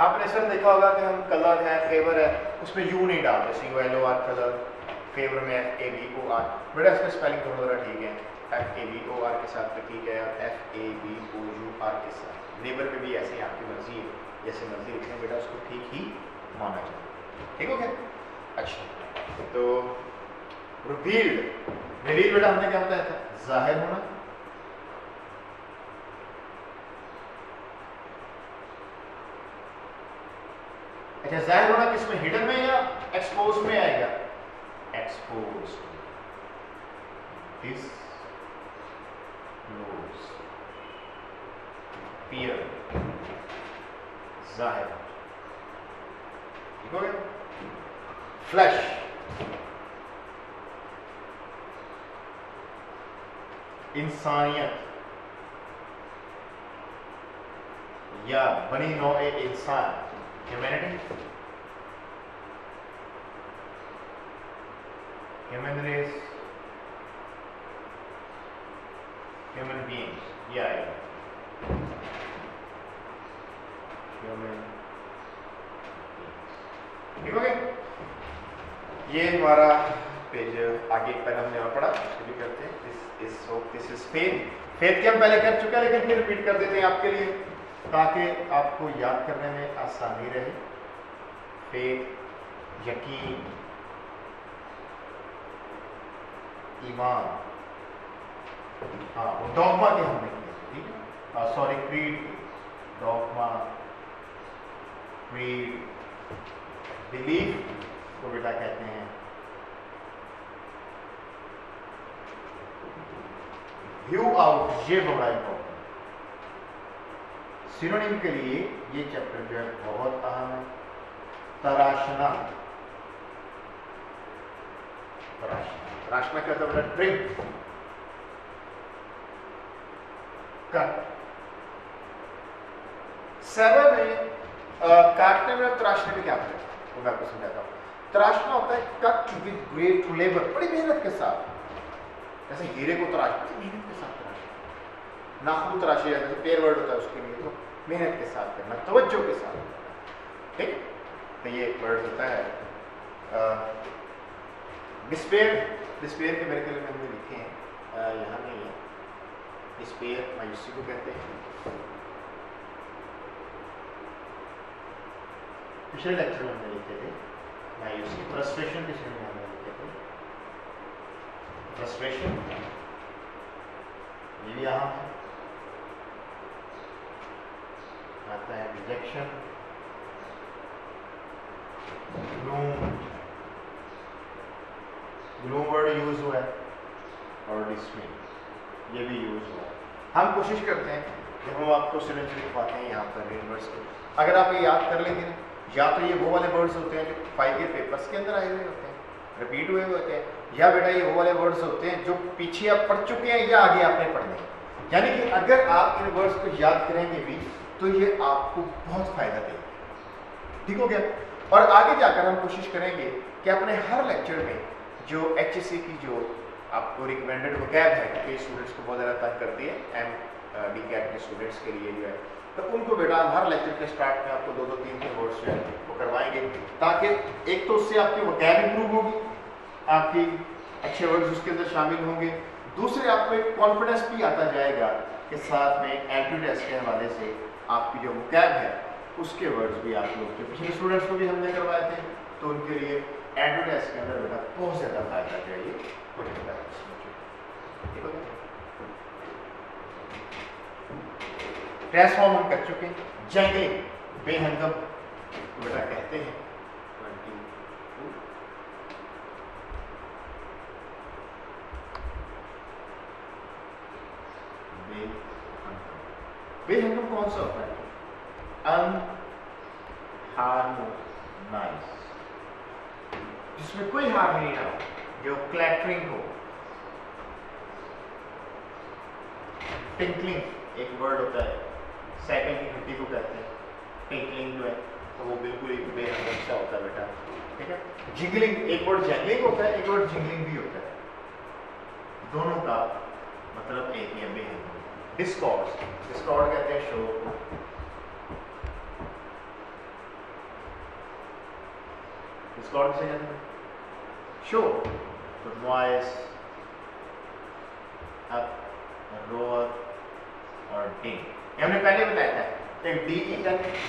आपने सर देखा होगा कि हम कलर है, फेवर है, उसमें यू नहीं डालते, COLOR कलर, फेवर में FAVOR, बेटा इसका स्पेलिंग थोड़ा ज़रा ठीक है, FAVOR के साथ तो ठीक है, और FAVOUR के साथ। नेबर पे भी ऐसे ही आपकी मर्जी है, जैसे मर्जी लिखें बेटा, उसको ठीक ही माना जाए, ठीक हो गया। अच्छा, तो रिवील्ड, रिवील बेटा हमने क्या बताया था, जाहिर होना। अच्छा, जाहिर होना किसमें, हिडन में या एक्सपोज में आएगा, एक्सपोज, दिस नोज, पियर, जाहिर, ठीक हो गया। फ्लैश, इंसानियत या बनी नौए इंसान, humanity, human race, human beings, या ह्यूमन, ठीक हो गया। ये हमारा पेज आगे पहले हमने और पढ़ा, इसको भी करते हैं। दिस इज फेथ, फेथ के हम पहले कर चुके हैं, लेकिन फिर रिपीट कर देते हैं आपके लिए ताकि आपको याद करने में आसानी रहे। फेथ, यकीन, ईमान, हाँ वो डॉगमा के हमने किए, ठीक है, sorry creed, dogma, creed, belief को बेटा कहते हैं व्यू आउट, ये बड़ा इंपॉर्टेंट। सिनोनिम के लिए ये चैप्टर जो है बहुत अहम है। तराशना, तराशना, तराशना क्या होता है, ड्रिंक, कट, 7 में काटने में और तराशने में क्या फर्क है वो मैं आपको समझाता हूँ। तराशना होता है कट विद ग्रेट लेबर, बड़ी मेहनत के साथ, जैसे हीरे को तराशना मेहनत के साथ तराशना, नाखून तराशे जाते हैं, पेयर वर्ड होता है उसके लिए, तो मेहनत के साथ करना, तवज्जो के साथ, ठीक। तो ये वर्ड होता है डिस्पेयर, डिस्पेयर के मेरे ख्याल में हमने लिखे हैं, यहाँ नहीं है, डिस्पेयर मायूसी को कहते हैं। पिछले लेक्चर में हमने लिखे थे मायूसी, फ्रस्ट्रेशन पिछले में हमने लिखे थे, फ्रस्ट्रेशन, ये भी यहाँ आता है रिजेक्शन, ग्लूम वर्ड यूज हुआ है, और डिसमे ये भी यूज हुआ है। हम कोशिश करते हैं जब हम आपको स्टूडेंट्स लिखवाते हैं यहाँ पर मेन वर्ड्स को, अगर आप ये याद कर लेंगे ना, या तो ये वो वाले वर्ड्स होते हैं जो 5 ईयर पेपर्स के अंदर आए हुए होते हैं, रिपीट हुए होते हैं, या बेटा ये वो वाले वर्ड्स होते हैं जो पीछे आप पढ़ चुके हैं या आगे आपने पढ़ने हैं। यानी कि अगर आप इन वर्ड्स को याद करेंगे भी तो ये आपको बहुत फायदा देगा, ठीक हो गया। और आगे जाकर हम कोशिश करेंगे कि अपने हर लेक्चर में जो HSC की जो आपको रिकमेंडेड वोकैब है, क्योंकि स्टूडेंट्स को बहुत ज़्यादा तंग करती है MD-CAT के स्टूडेंट्स के लिए जो है, तो उनको बेटा हर लेक्चर के स्टार्ट में आपको 2-2 3-3 वर्ड्स जो है वो करवाएंगे, ताकि एक तो उससे आपकी वोकैब इंप्रूव होगी, आपकी अच्छे वर्ड्स उसके अंदर शामिल होंगे, दूसरे आप में कॉन्फिडेंस भी आता जाएगा कि साथ में एप्टीट्यूड टेस्ट के हवाले से आपकी जो वोकैब है उसके वर्ड्स भी आप लोग जो पिछले स्टूडेंट्स को भी हमने करवाए थे, तो उनके लिए एप्टीट्यूड टेस्ट के अंदर बेटा बहुत ज़्यादा फायदा चाहिए। ट्रांसफॉर्म हम कर चुके हैं, जंगलिंग बेहंगम बेटा कहते हैं। 22 बेहंगम कौन सा होता है? अनहार्मोनाइज, जिसमें कोई हार्मनी ना हो, जो क्लैटरिंग हो। टिंकलिंग एक वर्ड होता है, साइकिल की घंटी को कहते हैं, टिंकलिंग जो है तो वो बिल्कुल एक बेहंगम सा होता है बेटा, ठीक है। जिंगलिंग एक वर्ड जैंगलिंग होता है, एक वर्ड जिंगलिंग भी होता है, दोनों का मतलब एक ही है, बेहंगम। डिस्कॉर्ड, डिस्कॉर्ड कहते हैं शोर को, डिस्कॉर्ड से कहते हैं शोर, तो नॉइस, अप, रोअर और डिंग, हमने पहले बताया था। एक DEN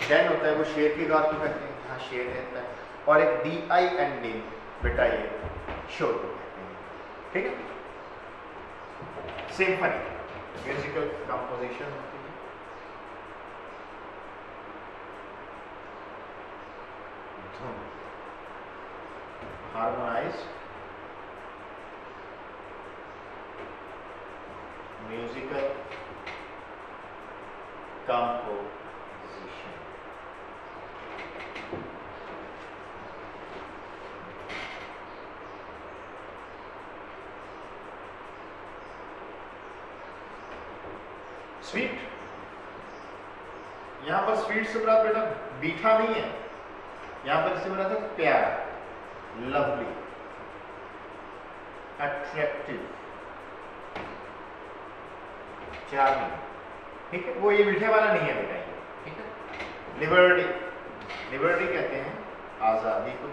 डेन होता है, वो शेर की गार को कहते हैं, हाँ शेर रहता है, और एक DIN डिंग बेटा ये शोर को कहते हैं, ठीक है। सिम्फनी म्यूजिकल कंपोजिशन होती है, धुन हार्मोनाइज्ड म्यूजिकल कंपोजिशन। स्वीट, यहां पर स्वीट से बड़ा बेटा मीठा नहीं है, यहां पर इससे बड़ा था प्यारा, लवली, अट्रैक्टिव, चार्मिंग, ठीक है। वो ये मीठे वाला नहीं है बेटा ये, ठीक है। लिबर्टी, लिबर्टी कहते हैं आजादी को,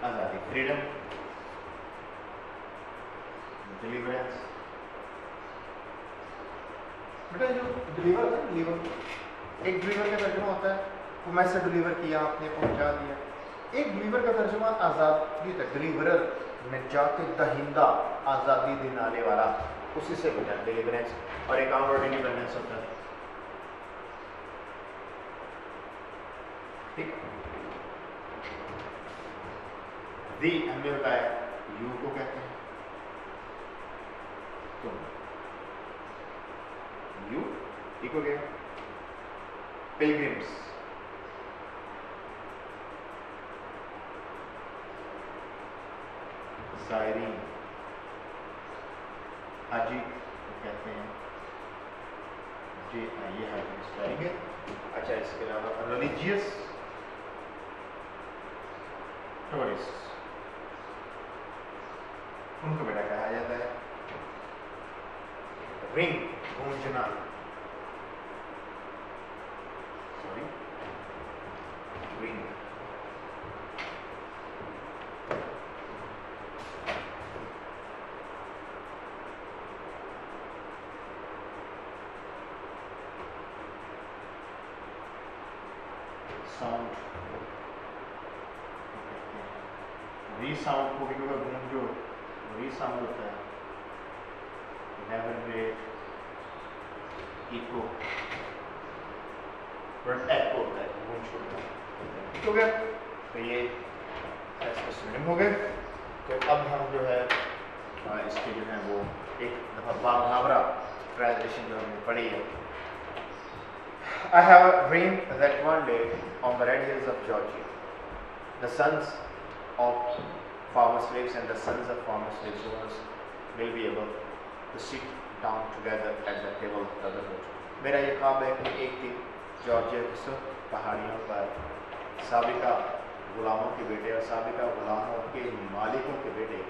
आजादी, फ्रीडम। डिलीवरेंस, बेटा जो डिलीवर है, डिलीवर एक डिलीवर का तर्जुमा होता है वो मैसेज डिलीवर किया आपने, पहुंचा दिया। एक डिलीवर का तर्जुमा आज़ादी, डिलीवरर, निजात दहिंदा, आज़ादी दिलाने वाला, उसी से बना डिलीवरेंस। और एक आम वर्ड इंडिपेंडेंस होता है, ठीक। दी हमने बताया यू को कहते हैं, तुम, यू ठीक हो गया। पिलग्रिम्स, ज़ायरीन, हाजी कहते हैं, जी ये हाजी आएंगे। अच्छा, इसके अलावा रिलीजियस, टूरिस्ट, उनको बेटा कहा जाता है। रिंग, गूंजना, सॉरी रिंग, साउंड, री साउंड को भी क्योंकि गूंज जो री साउंड होता है, नेवर रेट इको बट एको होता है, गूंज होता है। ठीक हो गया? तो ये सिनोनिम हो गए। तो अब हम जो है इसके जो है वो एक दफ़ा मुहावरा ट्रांसलेशन जो हमने पढ़ी है। I have a dream that one day on the red hills of Georgia, the sons of farmer slaves and the sons of farmer slaves owners will be able to sit down together at the table of brotherhood. मेरा ये ख्वाब है कि एक दिन Georgia की सब पहाड़ियों पर साबिका गुलामों के बेटे और साबिका गुलामों के मालिकों के बेटे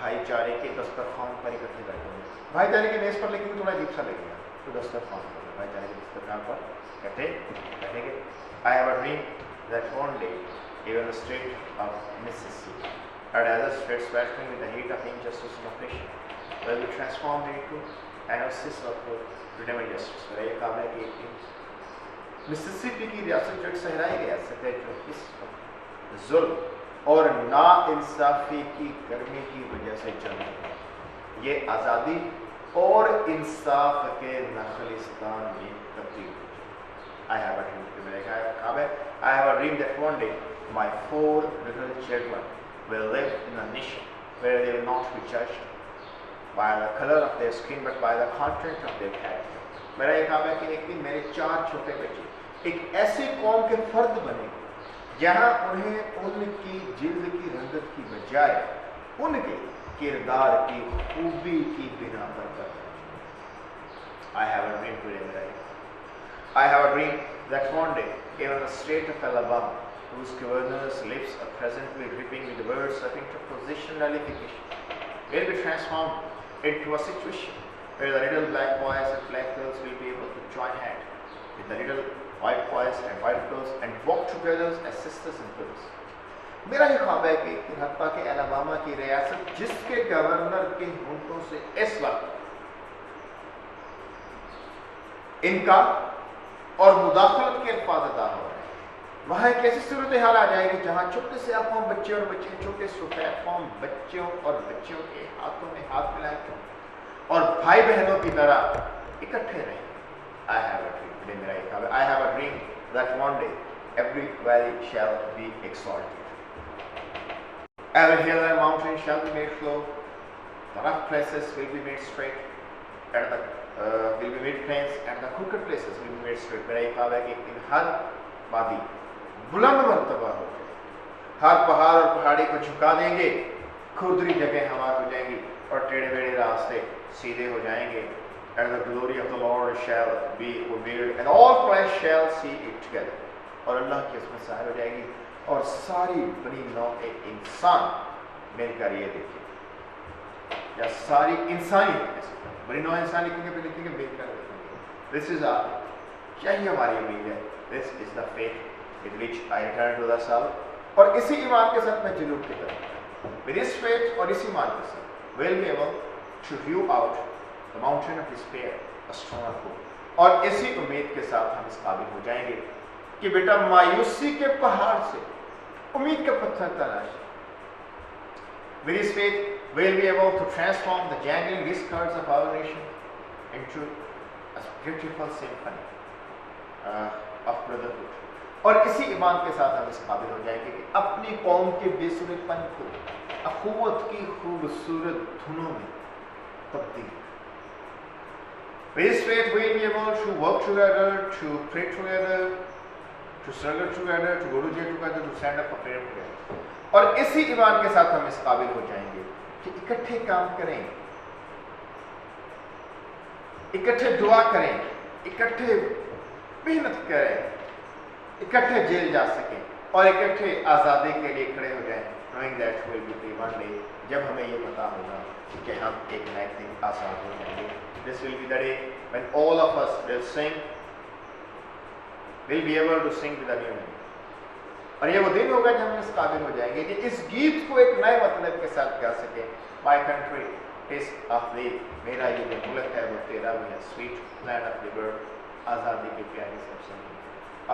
भाईचारे के दस्तरखान पर इकट्ठे बैठे होंगे। भाईचारे के मेज़ पर लेकिन थोड़ा अजीब सा लगेगा, तो दस्तरखान पर भाईचारे के दस्तरखान पर इकट्ठे बैठेंगे। I have a dream that one day even the state of Mississippi and other states battling with the heat of injustice and oppression will be transformed into an oasis of freedom and justice. मेरा ये ख्वाब है कि एक दिन Mississippi की रियासत जो सहराई रियासत है, जो इस जुल्म और नाइंसाफी की गर्मी की वजह से चल रही है, ये आज़ादी और इंसाफ के नखलिस्तान में तब्दील हो जाए। I have a dream, मेरा ख्वाब है, I have a dream that one day my 4 little children will live in a nation where they will not be judged by the color of their skin but by the content of their character. मेरा ये ख्वाब है कि एक दिन मेरे 4 छोटे बच्चे एक ऐसी कौम के फर्द बने जहाँ उन्हें उनकी जिल्द की रंगत की बजाय उनके किरदार की खूबी की बिना पर करना। I have a dream today, मेरा ये I have a dream that one day, even the state of Alabama, whose governor's lips are presently dripping with words of interposition and nullification, will be transformed into a situation where the little black boys and black girls will be able to join hands with the little white boys and white girls and walk together as sisters and brothers. मेरा ये ख्वाब है कि हत्ता के Alabama की रियासत जिसके गवर्नर के होंठों से इस वक्त इनका और मुदाखलत के अल्फाज अदा हो रहे हैं, वहाँ एक ऐसी सूरत हाल आ जाएगी जहाँ छोटे से अफवाम बच्चे और बच्चे छोटे सफेद फॉर्म बच्चों और बच्चियों के हाथों में हाथ मिलाएंगे और भाई बहनों की तरह इकट्ठे रहेंगे। I have a dream, मेरा एक ख्वाब है, I have a dream that one day every valley shall be exalted, every hill and mountain shall be made low, the rough places will be made straight, and the will be made plains and the crooked places will be made straight. मेरा ये ख्वाब है कि एक दिन हर वादी बुलंद मर्तबा हो जाए, हर पहाड़ और पहाड़ी को झुका देंगे, खुरदरी जगह हमार हो जाएंगी और टेढ़े मेढ़े रास्ते सीधे हो जाएंगे। And the glory of the Lord shall be revealed and all flesh shall see it together. और अल्लाह की इसमें ज़ाहिर हो जाएगी और सारी बनी नौ इंसान मिलकर ये देखें, या सारी इंसानियत बड़ी नौ इंसान लिखेंगे फिर लिखेंगे मिलकर देखेंगे। दिस इज आवर यही हमारी उम्मीद है। This is the faith with which I return to the south. और इसी ईमान के साथ मैं जरूर की तरफ विद दिस फेथ और इसी ईमान के साथ will be able to hew out the mountain of despair a stronger hope. और इसी उम्मीद के साथ हम इस काबिल हो जाएंगे कि बेटा मायूसी के पहाड़ से उम्मीद का पत्थर तराश। With this faith, we'll be able to transform the jangling discords of our nation into a beautiful symphony of brotherhood. और इसी ईमान के साथ हम इस काबिल हो जाएंगे कि अपनी कौम के बेसुरेपन को अखुवत की खूबसूरत धुनों में तब्दील। With this faith, we'll be able to work together, to pray together, to struggle together, to go to jail together, to stand up for prayer together. और इसी ईमान के साथ हम इस काबिल हो जाएंगे कि इकट्ठे काम करें, इकट्ठे दुआ करें, इकट्ठे मेहनत करें, इकट्ठे जेल जा सकें और इकट्ठे आज़ादी के लिए खड़े हो जाएं, knowing that will be the one day जब हमें ये पता होगा कि हम एक नए दिन आज़ाद हो जाएंगे। This will be the day when all of us will sing, will be able to sing with a new name. और ये वो दिन होगा जब हम इस काबिल हो जाएंगे कि इस गीत को एक नए मतलब के साथ गा सकें। My country is of thee, मेरा ये जो मुल्क है वो तेरा भी है। Sweet land of the bird, आज़ादी की प्यारी सब संगी।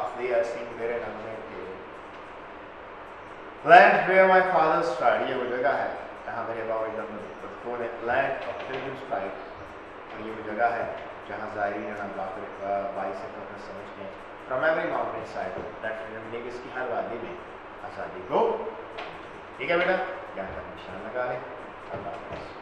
Of thee I sing, मेरे नाम में तेरे। Land where my fathers tried, ये वो जगह है जहाँ मेरे बाबा को ने, लैंड ऑफ पिलग्रिम्स ट्राइड, और ये वो जगह है जहाँ ज़ायरीन बाइसिकल पर समझते हैं from every mountain side that कि इसकी हर वादी में आज़ादी को। ठीक है बेटा, यहाँ का निशान लगा लें। अल्लाह हाफ़िज़।